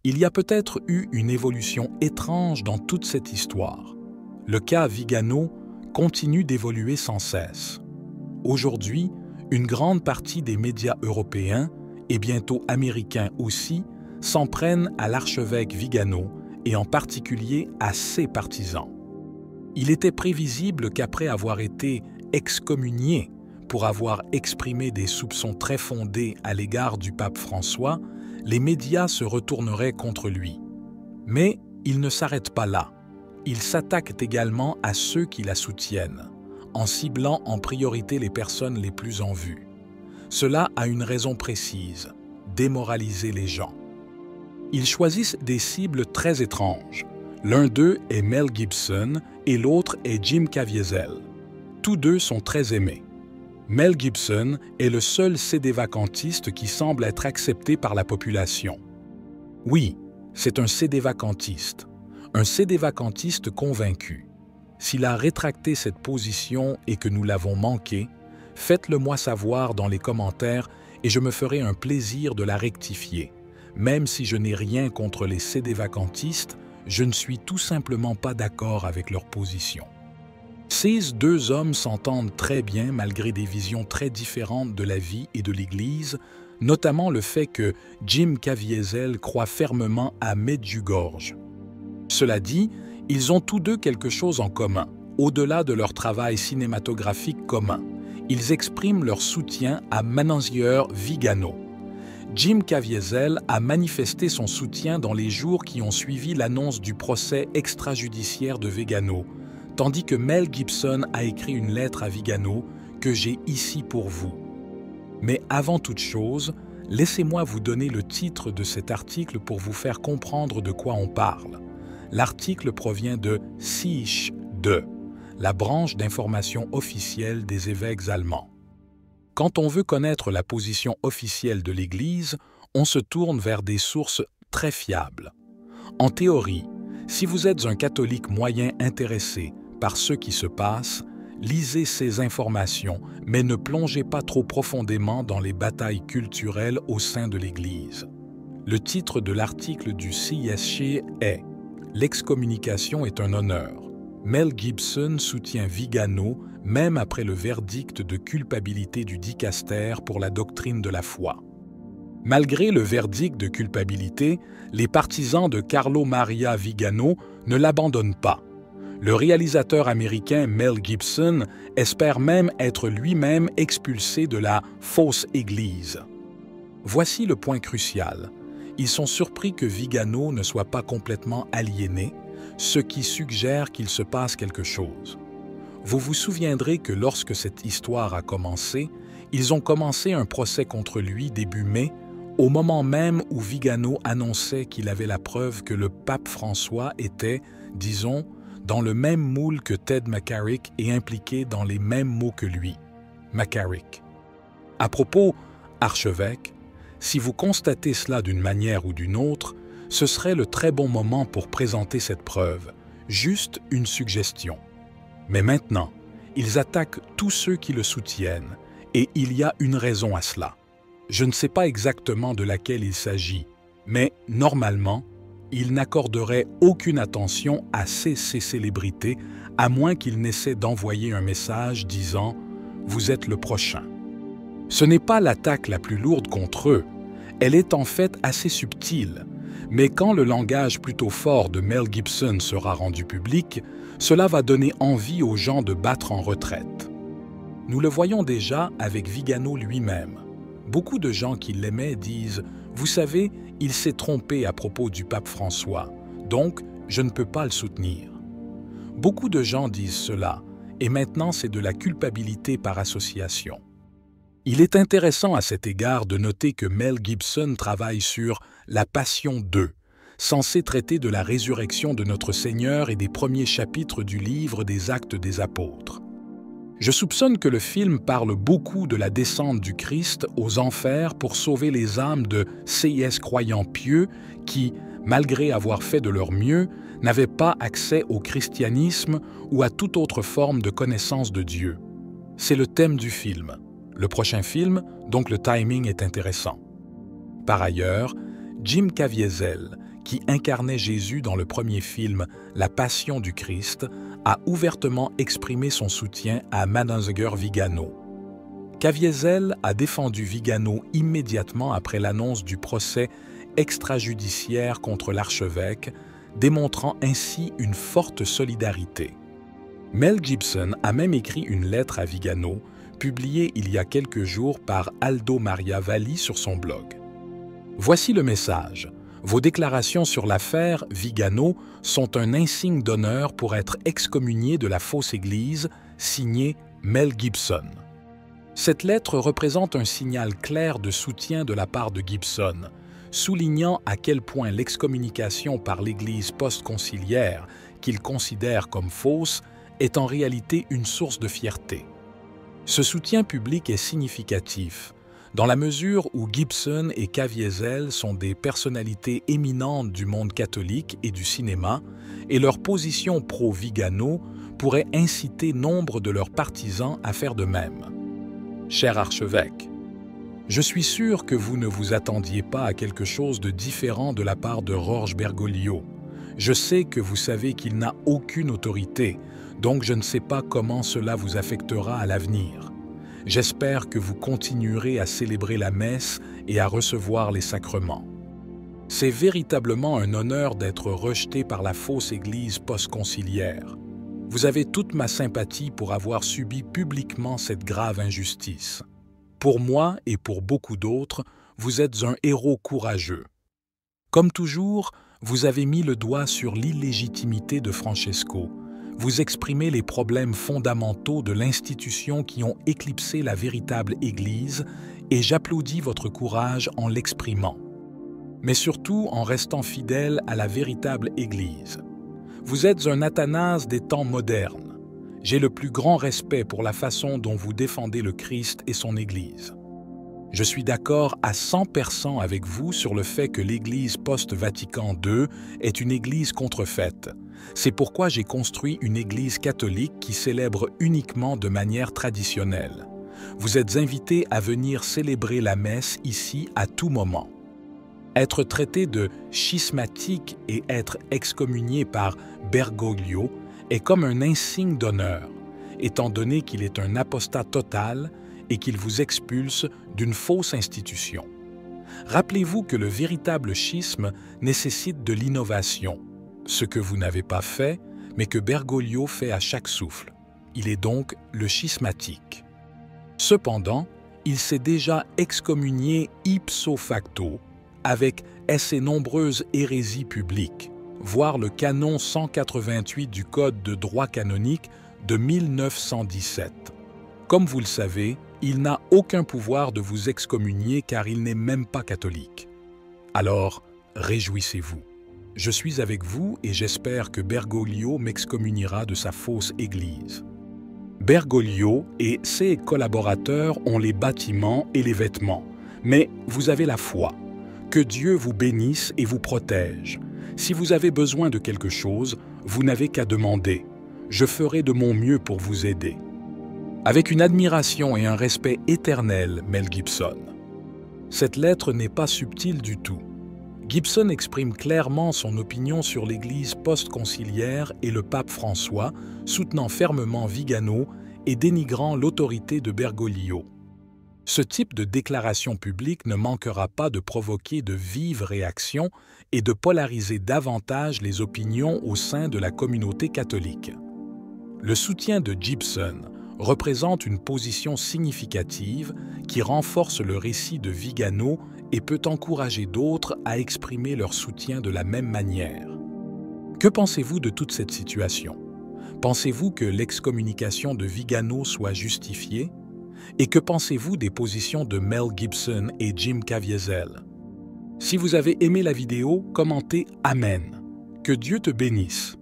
Il y a peut-être eu une évolution étrange dans toute cette histoire. Le cas Vigano continue d'évoluer sans cesse. Aujourd'hui, une grande partie des médias européens, et bientôt américains aussi, s'en prennent à l'archevêque Vigano et en particulier à ses partisans. Il était prévisible qu'après avoir été excommunié pour avoir exprimé des soupçons très fondés à l'égard du pape François, les médias se retourneraient contre lui. Mais il ne s'arrête pas là. Il s'attaque également à ceux qui la soutiennent, en ciblant en priorité les personnes les plus en vue. Cela a une raison précise, démoraliser les gens. Ils choisissent des cibles très étranges. L'un d'eux est Mel Gibson et l'autre est Jim Caviezel. Tous deux sont très aimés. Mel Gibson est le seul sédévacantiste qui semble être accepté par la population. Oui, c'est un sédévacantiste convaincu. S'il a rétracté cette position et que nous l'avons manqué, faites-le moi savoir dans les commentaires et je me ferai un plaisir de la rectifier. Même si je n'ai rien contre les sédévacantistes, je ne suis tout simplement pas d'accord avec leur position. Ces deux hommes s'entendent très bien malgré des visions très différentes de la vie et de l'Église, notamment le fait que Jim Caviezel croit fermement à Medjugorje. Cela dit, ils ont tous deux quelque chose en commun, au-delà de leur travail cinématographique commun. Ils expriment leur soutien à Monsieur Vigano. Jim Caviezel a manifesté son soutien dans les jours qui ont suivi l'annonce du procès extrajudiciaire de Vigano, tandis que Mel Gibson a écrit une lettre à Vigano que j'ai ici pour vous. Mais avant toute chose, laissez-moi vous donner le titre de cet article pour vous faire comprendre de quoi on parle. L'article provient de SICH 2, la branche d'information officielle des évêques allemands. Quand on veut connaître la position officielle de l'Église, on se tourne vers des sources très fiables. En théorie, si vous êtes un catholique moyen intéressé par ce qui se passe, lisez ces informations, mais ne plongez pas trop profondément dans les batailles culturelles au sein de l'Église. Le titre de l'article du CSC est « L'excommunication est un honneur ». Mel Gibson soutient Vigano même après le verdict de culpabilité du dicaster pour la doctrine de la foi. Malgré le verdict de culpabilité, les partisans de Carlo Maria Vigano ne l'abandonnent pas. Le réalisateur américain Mel Gibson espère même être lui-même expulsé de la « fausse Église ». Voici le point crucial. Ils sont surpris que Vigano ne soit pas complètement aliéné, ce qui suggère qu'il se passe quelque chose. Vous vous souviendrez que lorsque cette histoire a commencé, ils ont commencé un procès contre lui début mai, au moment même où Vigano annonçait qu'il avait la preuve que le pape François était, disons, dans le même moule que Ted McCarrick et impliqué dans les mêmes mots que lui, McCarrick. À propos, archevêque, si vous constatez cela d'une manière ou d'une autre, ce serait le très bon moment pour présenter cette preuve, juste une suggestion. Mais maintenant, ils attaquent tous ceux qui le soutiennent, et il y a une raison à cela. Je ne sais pas exactement de laquelle il s'agit, mais normalement, ils n'accorderaient aucune attention à ces célébrités, à moins qu'ils n'essaient d'envoyer un message disant « Vous êtes le prochain ». Ce n'est pas l'attaque la plus lourde contre eux, elle est en fait assez subtile, mais quand le langage plutôt fort de Mel Gibson sera rendu public, cela va donner envie aux gens de battre en retraite. Nous le voyons déjà avec Vigano lui-même. Beaucoup de gens qui l'aimaient disent « Vous savez, il s'est trompé à propos du pape François, donc je ne peux pas le soutenir. » Beaucoup de gens disent cela, et maintenant c'est de la culpabilité par association. Il est intéressant à cet égard de noter que Mel Gibson travaille sur « La Passion 2 », censé traiter de la résurrection de notre Seigneur et des premiers chapitres du livre des Actes des Apôtres. Je soupçonne que le film parle beaucoup de la descente du Christ aux enfers pour sauver les âmes de CIS croyants pieux qui, malgré avoir fait de leur mieux, n'avaient pas accès au christianisme ou à toute autre forme de connaissance de Dieu. C'est le thème du film. Le prochain film, donc le timing est intéressant. Par ailleurs, Jim Caviezel, qui incarnait Jésus dans le premier film La Passion du Christ, a ouvertement exprimé son soutien à Madenziger Vigano. Caviezel a défendu Vigano immédiatement après l'annonce du procès extrajudiciaire contre l'archevêque, démontrant ainsi une forte solidarité. Mel Gibson a même écrit une lettre à Vigano, publiée il y a quelques jours par Aldo Maria Valli sur son blog. Voici le message. Vos déclarations sur l'affaire Vigano sont un insigne d'honneur pour être excommunié de la fausse Église, signé Mel Gibson. Cette lettre représente un signal clair de soutien de la part de Gibson, soulignant à quel point l'excommunication par l'Église post-conciliaire, qu'il considère comme fausse, est en réalité une source de fierté. Ce soutien public est significatif, dans la mesure où Gibson et Caviezel sont des personnalités éminentes du monde catholique et du cinéma, et leur position pro-Vigano pourrait inciter nombre de leurs partisans à faire de même. Cher archevêque, je suis sûr que vous ne vous attendiez pas à quelque chose de différent de la part de Jorge Bergoglio. Je sais que vous savez qu'il n'a aucune autorité, donc je ne sais pas comment cela vous affectera à l'avenir. J'espère que vous continuerez à célébrer la messe et à recevoir les sacrements. C'est véritablement un honneur d'être rejeté par la fausse Église post-conciliaire. Vous avez toute ma sympathie pour avoir subi publiquement cette grave injustice. Pour moi et pour beaucoup d'autres, vous êtes un héros courageux. Comme toujours, vous avez mis le doigt sur l'illégitimité de Francesco. Vous exprimez les problèmes fondamentaux de l'institution qui ont éclipsé la véritable Église et j'applaudis votre courage en l'exprimant. Mais surtout en restant fidèle à la véritable Église. Vous êtes un Athanase des temps modernes. J'ai le plus grand respect pour la façon dont vous défendez le Christ et son Église. Je suis d'accord à 100% avec vous sur le fait que l'Église post-Vatican II est une Église contrefaite. C'est pourquoi j'ai construit une Église catholique qui célèbre uniquement de manière traditionnelle. Vous êtes invités à venir célébrer la messe ici à tout moment. Être traité de schismatique et être excommunié par Bergoglio est comme un insigne d'honneur, étant donné qu'il est un apostat total et qu'il vous expulse d'une fausse institution. Rappelez-vous que le véritable schisme nécessite de l'innovation, ce que vous n'avez pas fait, mais que Bergoglio fait à chaque souffle. Il est donc le schismatique. Cependant, il s'est déjà excommunié ipso facto avec ses nombreuses hérésies publiques, voire le canon 188 du Code de droit canonique de 1917. Comme vous le savez, il n'a aucun pouvoir de vous excommunier car il n'est même pas catholique. Alors, réjouissez-vous. Je suis avec vous et j'espère que Bergoglio m'excommuniera de sa fausse Église. Bergoglio et ses collaborateurs ont les bâtiments et les vêtements, mais vous avez la foi. Que Dieu vous bénisse et vous protège. Si vous avez besoin de quelque chose, vous n'avez qu'à demander. Je ferai de mon mieux pour vous aider. Avec une admiration et un respect éternel, Mel Gibson. Cette lettre n'est pas subtile du tout. Gibson exprime clairement son opinion sur l'Église post-conciliaire et le pape François, soutenant fermement Vigano et dénigrant l'autorité de Bergoglio. Ce type de déclaration publique ne manquera pas de provoquer de vives réactions et de polariser davantage les opinions au sein de la communauté catholique. Le soutien de Gibson représente une position significative qui renforce le récit de Vigano et peut encourager d'autres à exprimer leur soutien de la même manière. Que pensez-vous de toute cette situation? Pensez-vous que l'excommunication de Vigano soit justifiée? Et que pensez-vous des positions de Mel Gibson et Jim Caviezel? Si vous avez aimé la vidéo, commentez « Amen ». Que Dieu te bénisse.